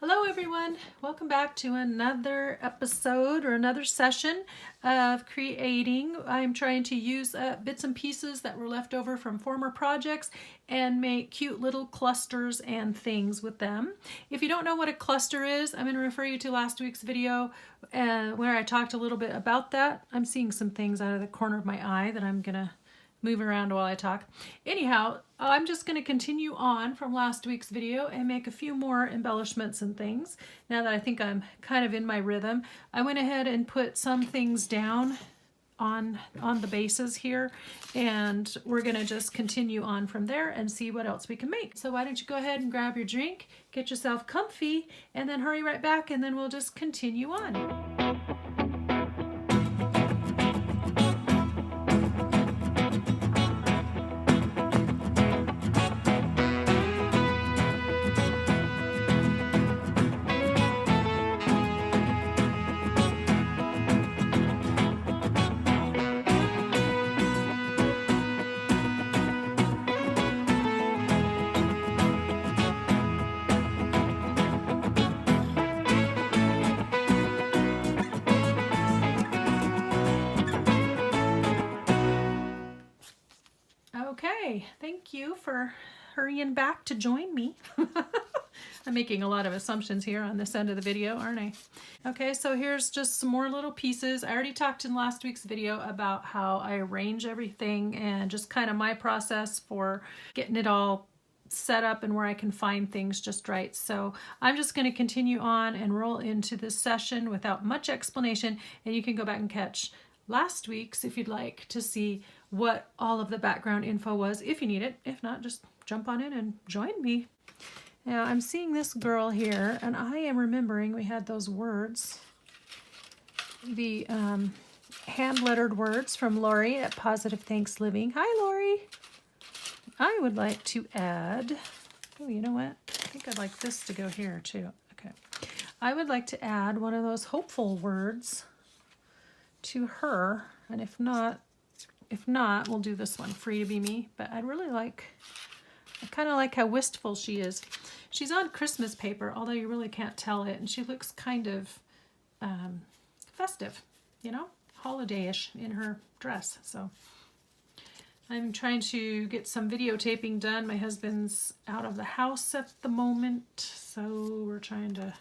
Hello everyone, welcome back to another episode or another session of creating. I'm trying to use bits and pieces that were left over from former projects and make cute little clusters and things with them. If you don't know what a cluster is, I'm going to refer you to last week's video where I talked a little bit about that. I'm seeing some things out of the corner of my eye that I'm going to move around while I talk. Anyhow, I'm just going to continue on from last week's video and make a few more embellishments and things. Now that I think I'm kind of in my rhythm, I went ahead and put some things down on the bases here, and we're going to just continue on from there and see what else we can make. So why don't you go ahead and grab your drink, get yourself comfy, and then hurry right back, and then we'll just continue on. Okay, thank you for hurrying back to join me. I'm making a lot of assumptions here on this end of the video, aren't I? Okay, so here's just some more little pieces. I already talked in last week's video about how I arrange everything and just kind of my process for getting it all set up and where I can find things just right. So I'm just going to continue on and roll into this session without much explanation, and you can go back and catch last week's if you'd like to see what all of the background info was if you need it. If not, just jump on in and join me. Now I'm seeing this girl here, and I am remembering we had those words, the hand-lettered words from Lori at Positive Thanks Living. Hi, Lori. I would like to add, oh, you know what? I think I'd like this to go here too. Okay. I would like to add one of those hopeful words to her, and if not, we'll do this one, Free to Be Me. But I kind of like how wistful she is. She's on Christmas paper, although you really can't tell it, and she looks kind of festive, you know, holiday-ish in her dress. So I'm trying to get some videotaping done. My husband's out of the house at the moment, so we're trying to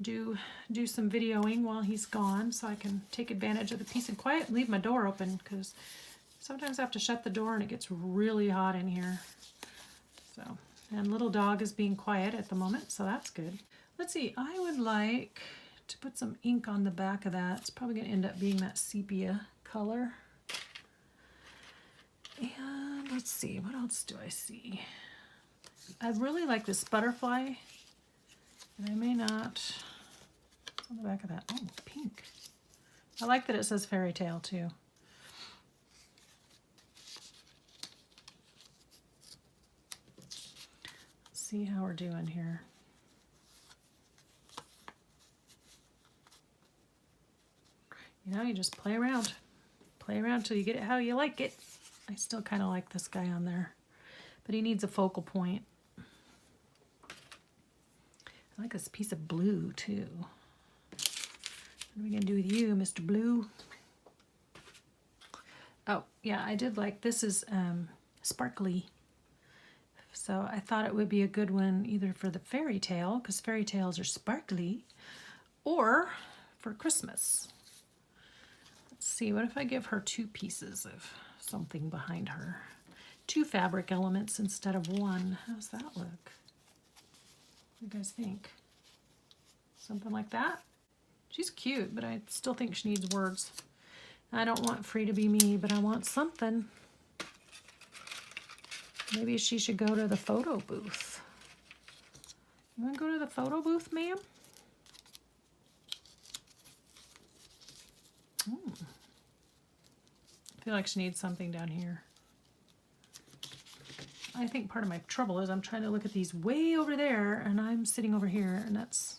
do some videoing while he's gone so I can take advantage of the peace and quiet and leave my door open, because sometimes I have to shut the door and it gets really hot in here. So, and little dog is being quiet at the moment, so that's good. Let's see, I would like to put some ink on the back of that. It's probably going to end up being that sepia color. And let's see, what else do I see? I really like this butterfly, and I may not. What's on the back of that? Oh, pink. I like that it says fairy tale too. Let's see how we're doing here. You know, you just play around till you get it how you like it. I still kind of like this guy on there, but he needs a focal point. I like this piece of blue too. What are we gonna do with you, Mr. Blue? Oh yeah, I did like this is sparkly. So I thought it would be a good one either for the fairy tale, because fairy tales are sparkly, or for Christmas. Let's see, what if I give her two pieces of something behind her? Two fabric elements instead of one. How's that look? What do you guys think? Something like that? She's cute, but I still think she needs words. I don't want Free to Be Me, but I want something. Maybe she should go to the photo booth. You want to go to the photo booth, ma'am? I feel like she needs something down here. I think part of my trouble is I'm trying to look at these way over there, and I'm sitting over here, and that's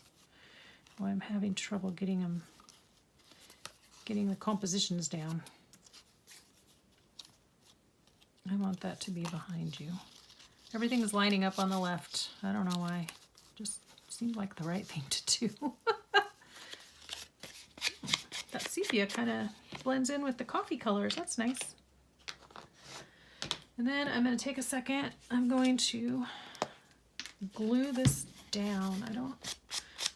why I'm having trouble getting the compositions down. I want that to be behind you. Everything is lining up on the left. I don't know why. Just seemed like the right thing to do. That sepia kind of blends in with the coffee colors. That's nice. And then I'm going to take a second. I'm going to glue this down.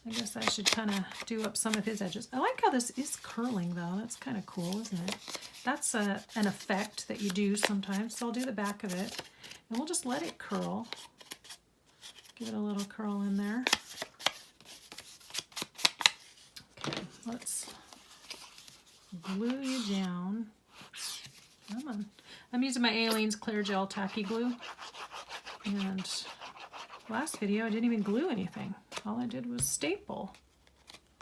I guess I should kind of do up some of his edges. I like how this is curling though. That's kind of cool, isn't it? That's an effect that you do sometimes. So I'll do the back of it and we'll just let it curl. Give it a little curl in there. Okay, let's glue you down. Come on. I'm using my Aleene's Clear Gel Tacky Glue. And last video I didn't even glue anything. All I did was staple.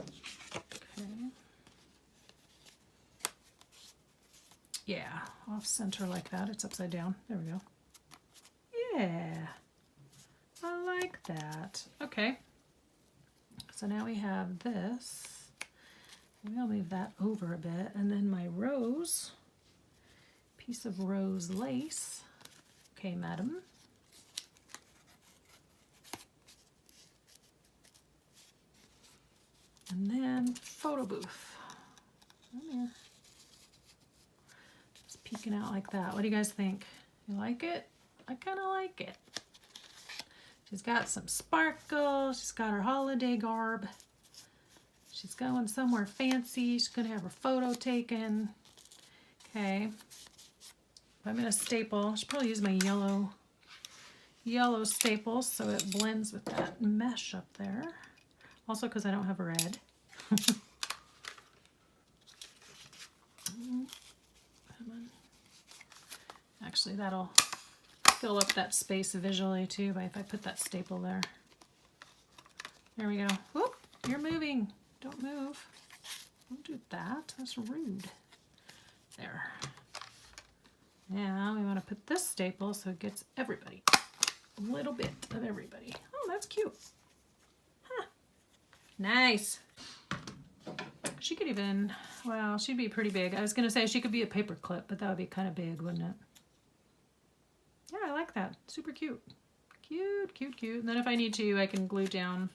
Okay. Yeah, off center like that. It's upside down. There we go. Yeah, I like that. Okay, so now we have this. Maybe I'll move that over a bit, and then my rose, piece of rose lace. Okay, madam. And then photo booth. Come here. Just peeking out like that. What do you guys think? You like it? I kind of like it. She's got some sparkle. She's got her holiday garb. She's going somewhere fancy. She's going to have her photo taken. Okay. I'm going to staple. I should probably use my yellow staples so it blends with that mesh up there. Also because I don't have a red. Come on. Actually, that'll fill up that space visually too if I put that staple there. There we go. Whoop, you're moving. Don't move. Don't do that. That's rude. There. Now we want to put this staple so it gets everybody. A little bit of everybody. Oh, that's cute. Huh. Nice. She could even, well, she'd be pretty big. I was going to say she could be a paper clip, but that would be kind of big, wouldn't it? Yeah, I like that. Super cute. Cute, cute, cute. And then if I need to, I can glue down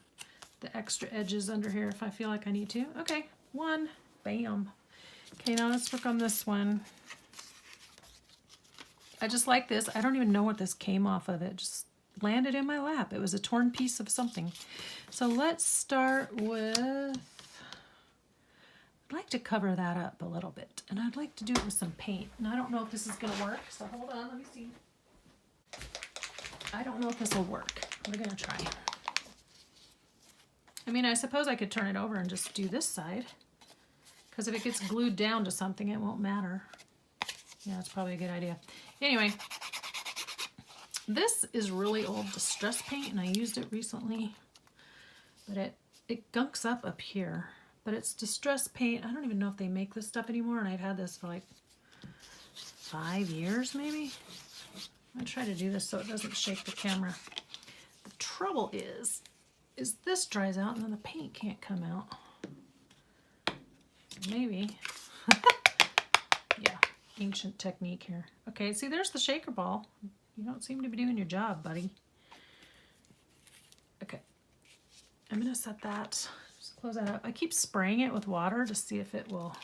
the extra edges under here if I feel like I need to. Okay, one. Bam. Okay, now let's work on this one. I just like this. I don't even know what this came off of. It just landed in my lap. It was a torn piece of something. So let's start with, I'd like to cover that up a little bit. And I'd like to do it with some paint. And I don't know if this is going to work. So hold on, let me see. I don't know if this will work. We're going to try. I mean, I suppose I could turn it over and just do this side. Because if it gets glued down to something, it won't matter. Yeah, that's probably a good idea. Anyway, this is really old distress paint, and I used it recently. But it gunks up here. But it's distress paint. I don't even know if they make this stuff anymore, and I've had this for like 5 years, maybe. I try to do this so it doesn't shake the camera. The trouble is this dries out, and then the paint can't come out. Maybe. Yeah, ancient technique here. Okay, see, there's the shaker ball. You don't seem to be doing your job, buddy. Okay, I'm gonna set that, just close that up. I keep spraying it with water to see if it will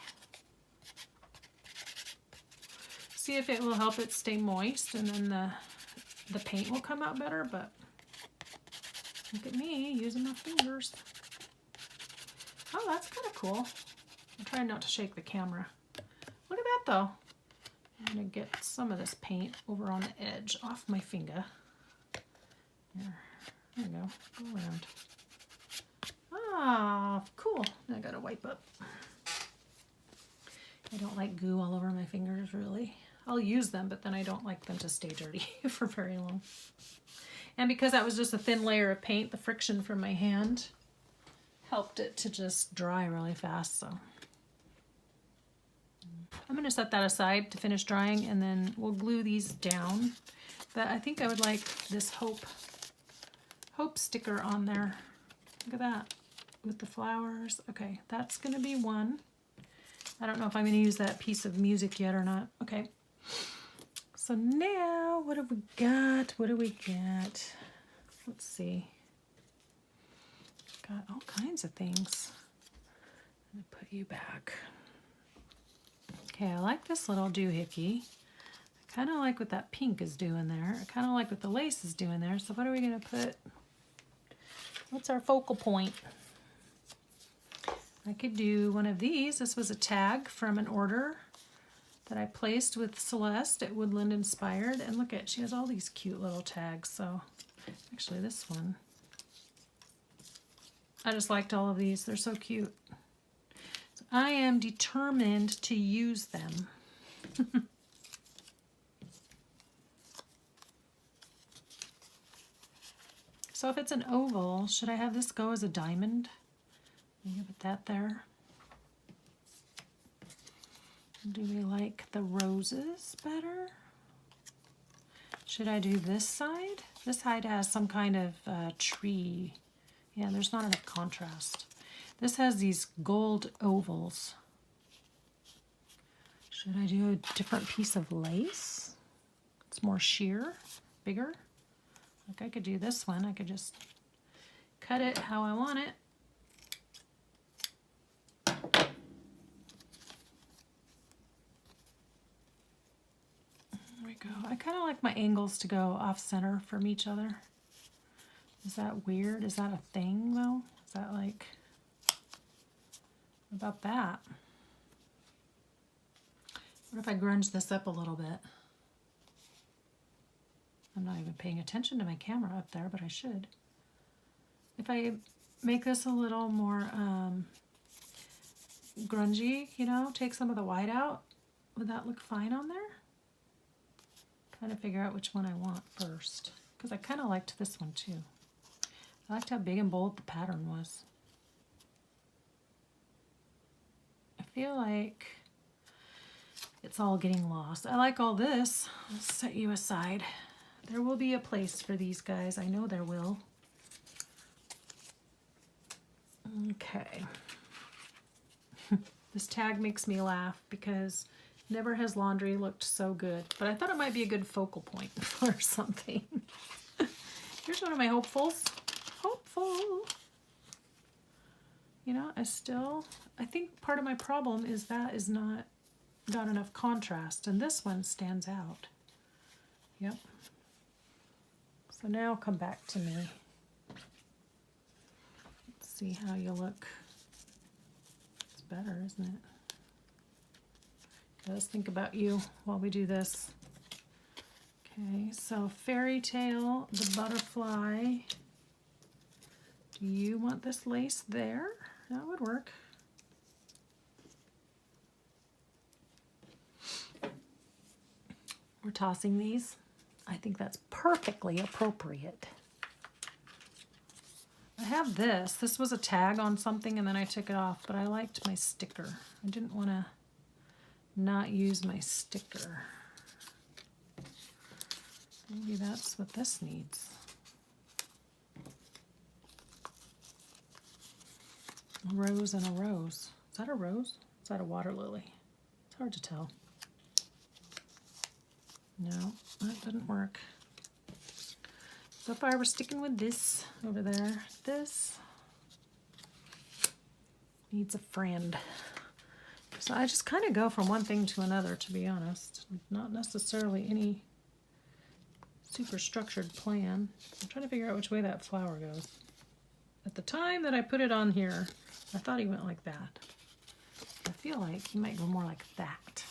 help it stay moist, and then the paint will come out better. But look at me using my fingers. Oh, that's kind of cool. I'm trying not to shake the camera. Look at that though. I'm gonna get some of this paint over on the edge off my finger. There we go. Go around. Ah, cool. I gotta wipe up. I don't like goo all over my fingers, really. I'll use them, but then I don't like them to stay dirty for very long. And because that was just a thin layer of paint, the friction from my hand helped it to just dry really fast. So I'm going to set that aside to finish drying, and then we'll glue these down. But I think I would like this hope sticker on there. Look at that with the flowers. Okay, that's going to be one. I don't know if I'm going to use that piece of music yet or not. Okay. So now, what have we got? What do we get? Let's see. got all kinds of things. I'm gonna put you back. Okay, I like this little doohickey. I kind of like what that pink is doing there. I kind of like what the lace is doing there. So what are we gonna put? What's our focal point? I could do one of these. This was a tag from an order that I placed with Celeste at Woodland Inspired. And look at, she has all these cute little tags. So actually this one, I just liked all of these. They're so cute. So I am determined to use them. So if it's an oval, should I have this go as a diamond? Put that there. Do we like the roses better? Should I do this side? This side has some kind of tree. Yeah, there's not enough contrast. This has these gold ovals. Should I do a different piece of lace? It's more sheer, bigger. Like I could do this one. I could just cut it how I want it. There we go. I kind of like my angles to go off center from each other. Is that weird? Is that a thing though? Is that like, what about that? What if I grunge this up a little bit? I'm not even paying attention to my camera up there, but I should. If I make this a little more grungy, you know, take some of the white out, would that look fine on there? Trying to figure out which one I want first, because I kind of liked this one too. I liked how big and bold the pattern was. I feel like it's all getting lost. I like all this. I'll set you aside. There will be a place for these guys. I know there will. Okay. This tag makes me laugh because never has laundry looked so good. But I thought it might be a good focal point for something. Here's one of my hopefuls. Hopeful. You know, I think part of my problem is that is not got enough contrast. And this one stands out. Yep. So now come back to me. Let's see how you look. It's better, isn't it? Let's think about you while we do this. Okay, so fairy tale, the butterfly. Do you want this lace there? That would work. We're tossing these. I think that's perfectly appropriate. I have this. This was a tag on something and then I took it off, but I liked my sticker. I didn't want to not use my sticker. Maybe that's what this needs. A rose and a rose. Is that a rose? Is that a water lily? It's hard to tell. No, that didn't work. So if I were sticking with this over there, this needs a friend. So I just kind of go from one thing to another, to be honest. Not necessarily any super structured plan. I'm trying to figure out which way that flower goes. At the time that I put it on here, I thought he went like that. I feel like he might go more like that.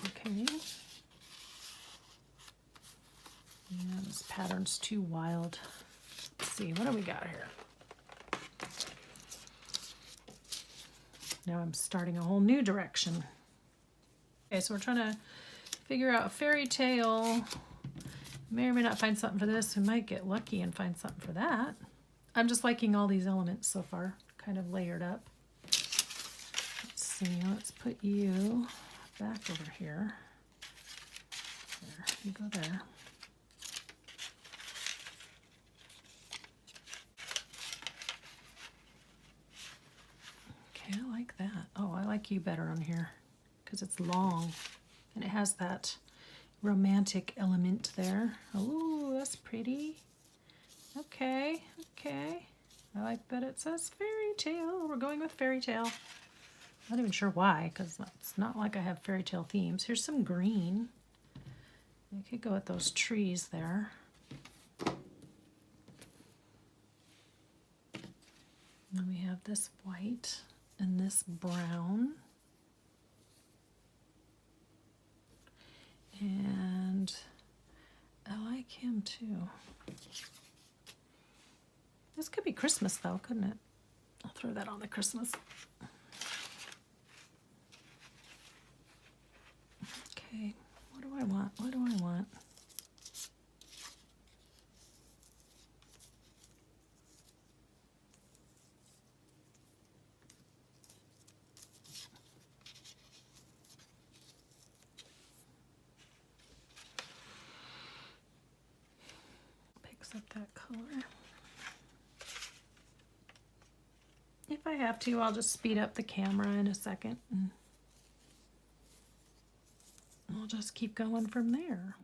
Okay. Yeah, this pattern's too wild. Let's see, what do we got here? Now I'm starting a whole new direction. Okay, so we're trying to figure out a fairy tale. May or may not find something for this. We might get lucky and find something for that. I'm just liking all these elements so far, kind of layered up. Let's see, let's put you back over here. There, you go there. Okay, I like that. Oh, I like you better on here because it's long and it has that romantic element there. Oh, that's pretty. Okay, okay. like that it says fairy tale. We're going with fairy tale. Not even sure why, because it's not like I have fairy tale themes. Here's some green. I could go with those trees there. Then we have this white and this brown. And I like him too. This could be Christmas though, couldn't it? I'll throw that on the Christmas. Okay, what do I want? What do I want? Picks up that color. If I have to, I'll just speed up the camera in a second. And I'll just keep going from there.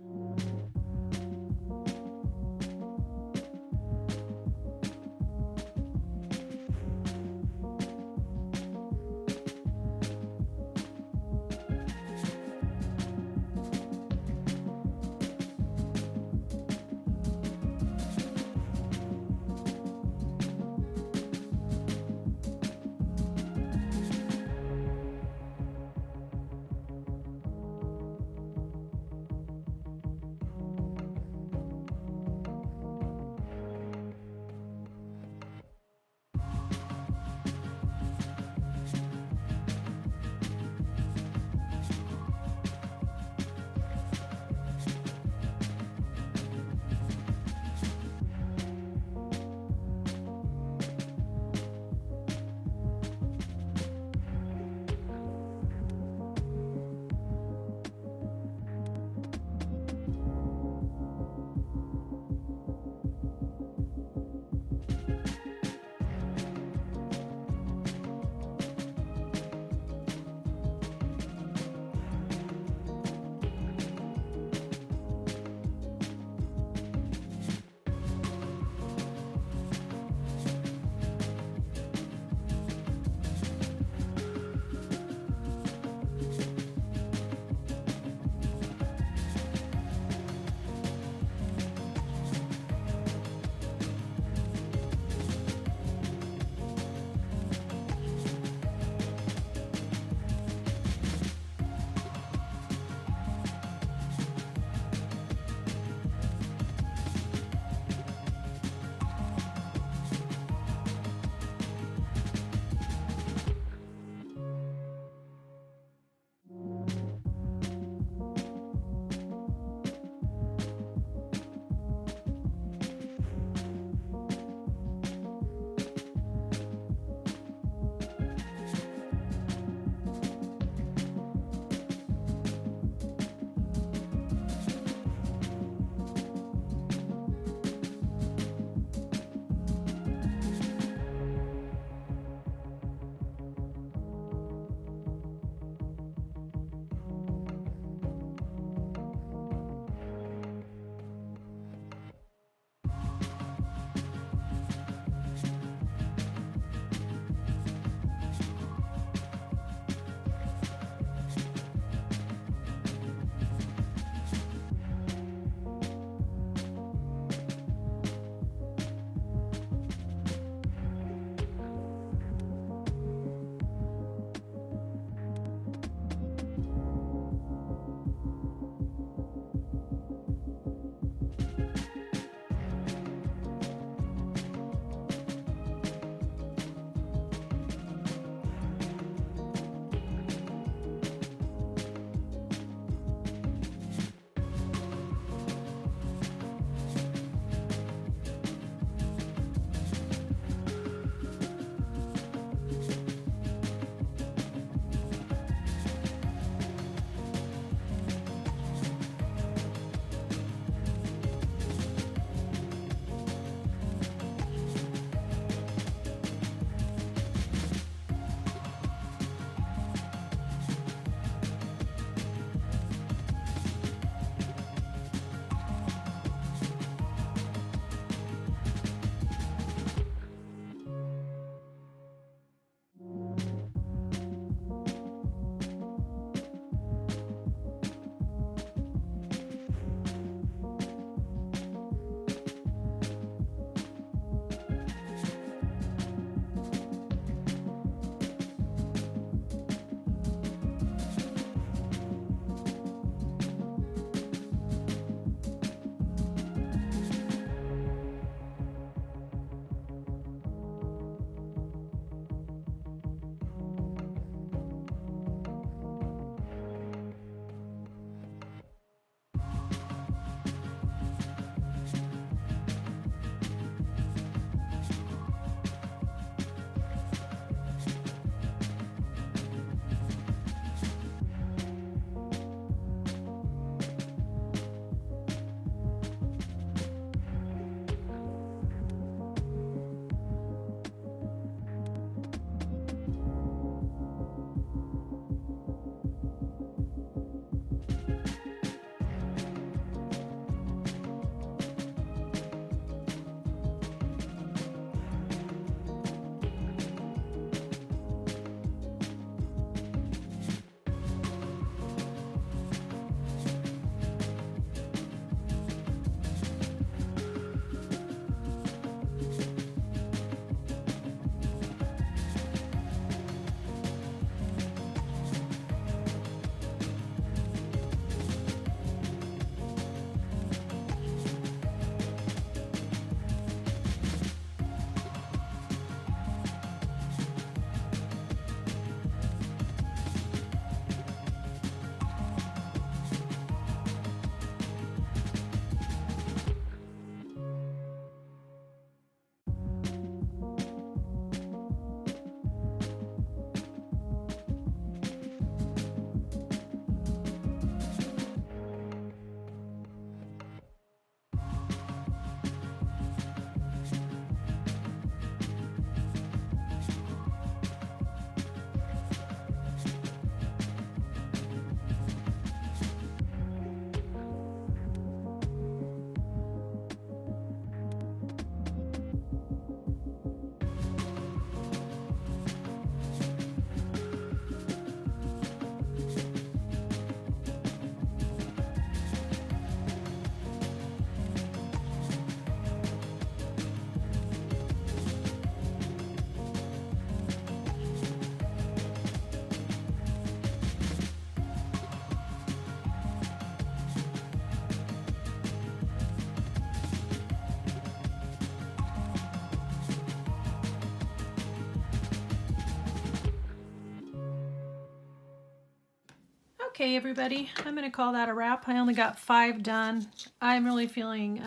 Okay, everybody, I'm going to call that a wrap. I only got 5 done. I'm really feeling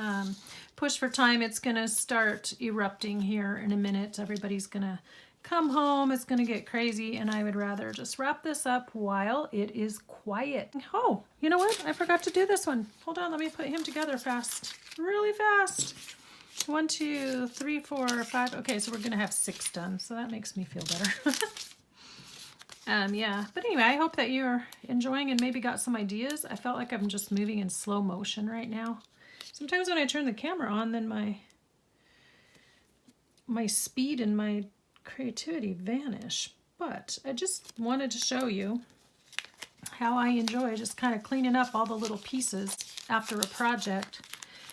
pushed for time. It's going to start erupting here in a minute. Everybody's going to come home. It's going to get crazy, and I would rather just wrap this up while it is quiet. Oh, you know what? I forgot to do this one. Hold on, let me put him together fast. Really fast. 1, 2, 3, 4, 5. Okay, so we're going to have 6 done, so that makes me feel better. Yeah, but anyway, I hope that you're enjoying and maybe got some ideas. I felt like I'm just moving in slow motion right now. Sometimes when I turn the camera on, then my speed and my creativity vanish. But I just wanted to show you how I enjoy just kind of cleaning up all the little pieces after a project.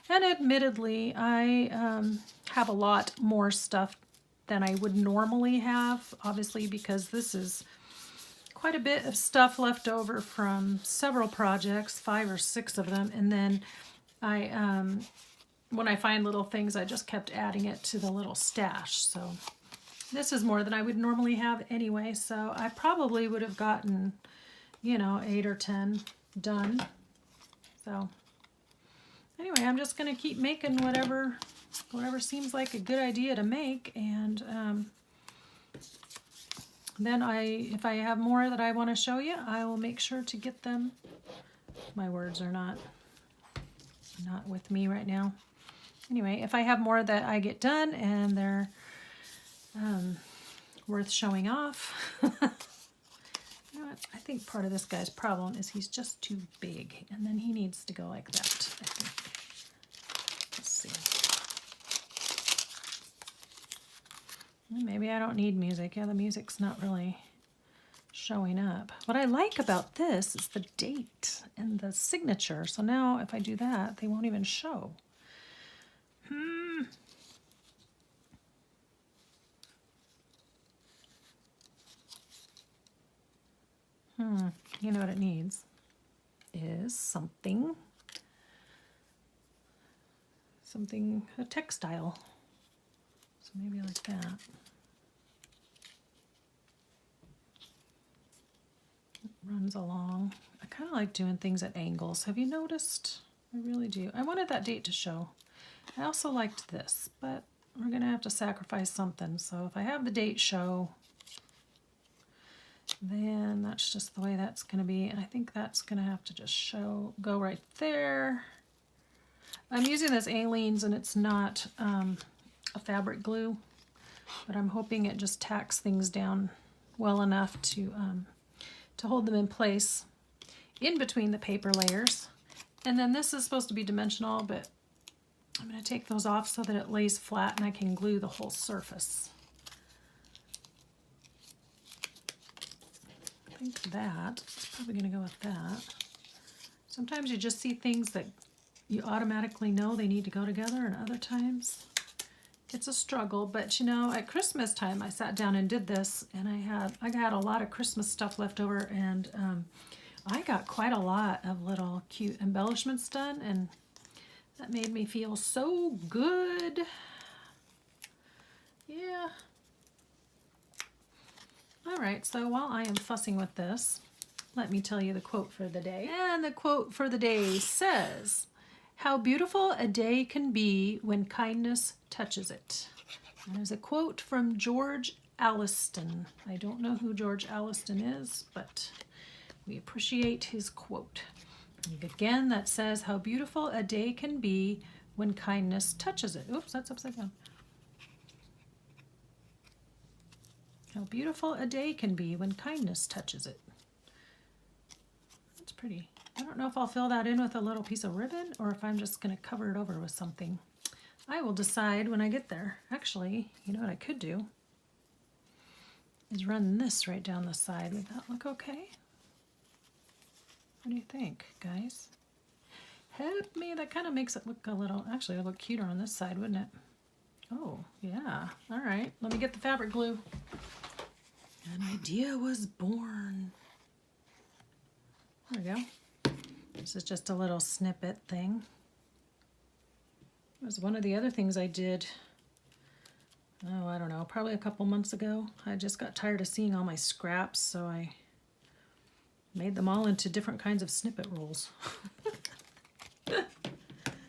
And admittedly, I have a lot more stuff than I would normally have, obviously, because this is quite a bit of stuff left over from several projects, 5 or 6 of them, and then I, when I find little things, I just kept adding it to the little stash. So this is more than I would normally have anyway, so I probably would have gotten, you know, 8 or 10 done. So anyway, I'm just going to keep making whatever seems like a good idea to make, and then if I have more that I want to show you, I will make sure to get them. My words are not with me right now. Anyway, if I have more that I get done and they're worth showing off. You know what? I think part of this guy's problem is he's just too big, and then he needs to go like that, I think. Let's see. Maybe I don't need music. Yeah, the music's not really showing up. What I like about this is the date and the signature. So now if I do that, they won't even show. You know what it needs is something, a textile. So maybe like that. It runs along. I kind of like doing things at angles. Have you noticed? I really do. I wanted that date to show. I also liked this, but we're going to have to sacrifice something. So if I have the date show, then that's just the way that's going to be. And I think that's going to have to just go right there. I'm using this Aleene's, and it's not a fabric glue, but I'm hoping it just tacks things down well enough to hold them in place in between the paper layers. And then this is supposed to be dimensional, but I'm going to take those off so that it lays flat and I can glue the whole surface. I think that's probably going to go with that. Sometimes you just see things that you automatically know they need to go together, and other times it's a struggle. But you know, at Christmas time I sat down and did this, and I got a lot of Christmas stuff left over, and I got quite a lot of little cute embellishments done, and that made me feel so good. Yeah. All right, so while I am fussing with this, let me tell you the quote for the day. And the quote for the day says, "How beautiful a day can be when kindness touches it." And there's a quote from George Alliston. I don't know who George Alliston is, but we appreciate his quote. And again, that says, "How beautiful a day can be when kindness touches it." Oops, that's upside down. How beautiful a day can be when kindness touches it. That's pretty. I don't know if I'll fill that in with a little piece of ribbon or if I'm just going to cover it over with something. I will decide when I get there. Actually, you know what I could do is run this right down the side. Would that look okay? What do you think, guys? Help me. That kind of makes it look a little, actually it'll look cuter on this side, wouldn't it? Oh, yeah. All right. Let me get the fabric glue. An idea was born. There we go. This is just a little snippet thing. It was one of the other things I did, oh, I don't know, probably a couple months ago. I just got tired of seeing all my scraps, so I made them all into different kinds of snippet rolls.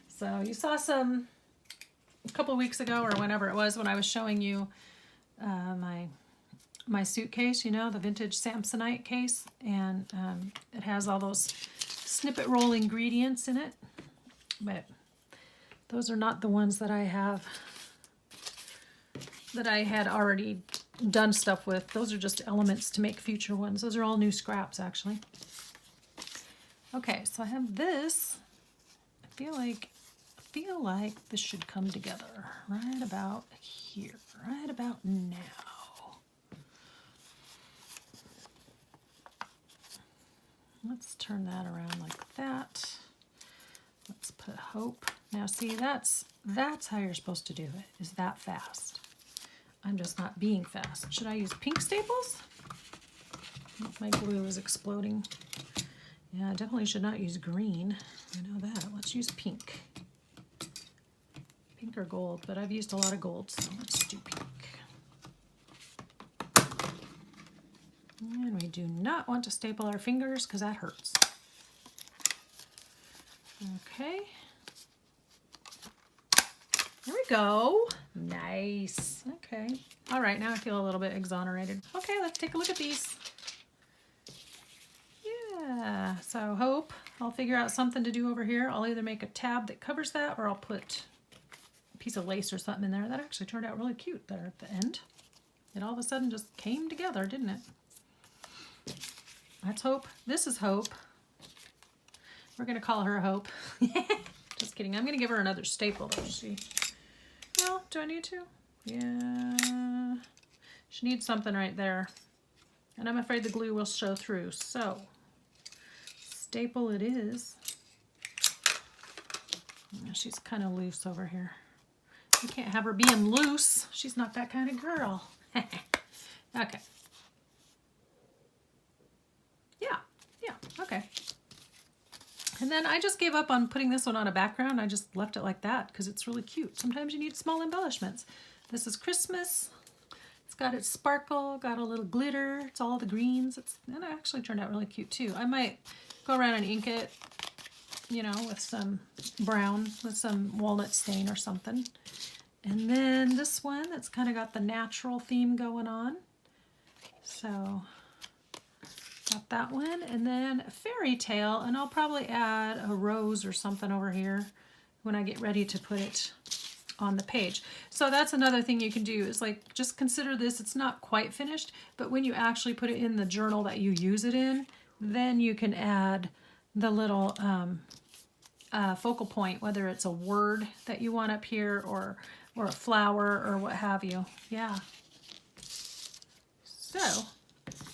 So you saw some a couple weeks ago or whenever it was when I was showing you my suitcase, you know, the vintage Samsonite case, and it has all those snippet roll ingredients in it, but those are not the ones that I have, that I had already done stuff with. Those are just elements to make future ones. Those are all new scraps, actually. Okay, so I have this. I feel like this should come together right about here, right about now. Let's turn that around like that. Let's put hope. Now see, that's how you're supposed to do it, is that fast. I'm just not being fast. Should I use pink staples? My glue is exploding. Yeah, I definitely should not use green. I know that. Let's use pink. Pink or gold, but I've used a lot of gold, so let's do pink. And we do not want to staple our fingers because that hurts. Okay. There we go. Nice. Okay. All right, now I feel a little bit exonerated. Okay, let's take a look at these. Yeah, so hope I'll figure out something to do over here. I'll either make a tab that covers that, or I'll put a piece of lace or something in there. That actually turned out really cute there at the end. It all of a sudden just came together, didn't it? That's Hope. This is Hope. We're going to call her Hope. Just kidding. I'm going to give her another staple, though. Well, do I need to? Yeah. She needs something right there. And I'm afraid the glue will show through. So, staple it is. She's kind of loose over here. You can't have her being loose. She's not that kind of girl. Okay. Yeah, okay. And then I just gave up on putting this one on a background. I just left it like that because it's really cute. Sometimes you need small embellishments. This is Christmas. It's got its sparkle, got a little glitter. It's all the greens. And it actually turned out really cute too. I might go around and ink it, you know, with some brown, with some walnut stain or something. And then this one that's kind of got the natural theme going on. So got that one, and then a fairy tale, and I'll probably add a rose or something over here when I get ready to put it on the page. So that's another thing you can do, is like, just consider this, it's not quite finished, but when you actually put it in the journal that you use it in, then you can add the little focal point, whether it's a word that you want up here or a flower or what have you. Yeah. So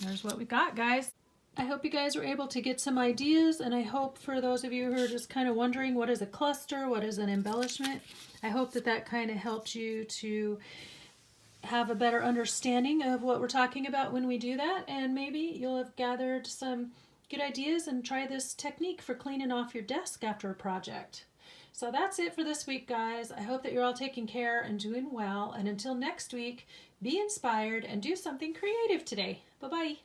there's what we got, guys. I hope you guys were able to get some ideas, and I hope for those of you who are just kind of wondering what is a cluster, what is an embellishment, I hope that that kind of helped you to have a better understanding of what we're talking about when we do that, and maybe you'll have gathered some good ideas and try this technique for cleaning off your desk after a project. So that's it for this week, guys. I hope that you're all taking care and doing well, and until next week, be inspired and do something creative today. Bye-bye.